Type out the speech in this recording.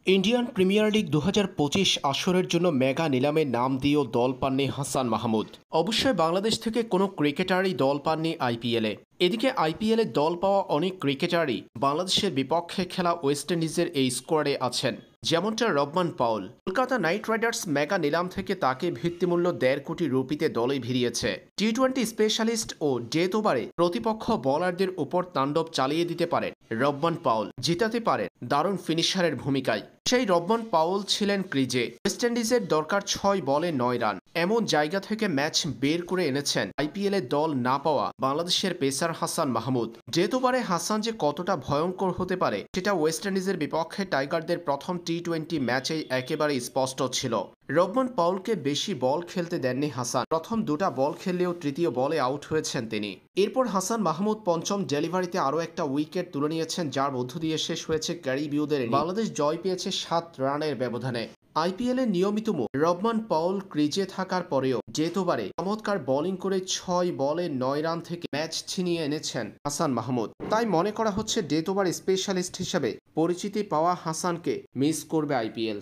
Indian premier league ২০২৫ আসরের জন্য mega নিলামে নাম দিয়েও দল পাননি হাসান মাহমুদ। অবশ্যই বাংলাদেশ থেকে কোনো ক্রিকেটারই দল পাননি আইপিএলে। এদিকে আইপিএলে দল পাওয়া অনেক ক্রিকেটারই বাংলাদেশের বিপক্ষে খেলা ওয়েস্ট ইন্ডিজের এই স্কোয়াডে আছেন, যেমনটা রবমান Paul. Kolkata night Riders mega নিলাম থেকে তাকে ভিত্তিমূল্য ১.৫ কোটি রুপিতে দলে ভিড়িয়েছে। টি-20 স্পেশালিস্ট ও ডেথ ওভারে প্রতিপক্ষ বোলারদের উপর তাণ্ডব চালিয়ে দিতে পারেন রবমান পাউল, জিতাতে পারেন দারুণ ফিনিশারের ভূমিকায়। সেই রবমান পাউল ছিলেন ক্রিজে। ওয়েস্ট ইন্ডিজের দরকার ৬ বলে ৯ রান, এমন জায়গা থেকে ম্যাচ বের করে এনেছেন আইপিএলে দল না পাওয়া বাংলাদেশের পেসার হাসান মাহমুদ। ডেথ ওভারে হাসান যে কতটা ভয়ঙ্কর হতে পারে সেটা ওয়েস্ট ইন্ডিজের বিপক্ষে টাইগারদের প্রথম টি-20 ম্যাচেই একেবারে স্পষ্ট ছিল। রবমান পাউলকে বেশি বল খেলতে দেননি হাসান। প্রথম দুটা বল খেললেও তৃতীয় বলে আউট হয়েছেন তিনি। এরপর হাসান মাহমুদ পঞ্চম ডেলিভারিতে আরও একটা উইকেট তুলে নিয়েছেন, যার মধ্য দিয়ে শেষ হয়েছে ক্যারিবীয়দের। বাংলাদেশ জয় পেয়েছে ৭ রানের ব্যবধানে। আইপিএলের নিয়মিত মুখ রবমান পাউল ক্রিজে থাকার পরেও ডেথ ওভারে চমৎকার বোলিং করে ৬ বলে ৯ রান থেকে ম্যাচ ছিনিয়ে এনেছেন হাসান মাহমুদ। তাই মনে করা হচ্ছে ডেথ ওভার স্পেশালিস্ট হিসেবে পরিচিতি পাওয়া হাসানকে মিস করবে আইপিএল।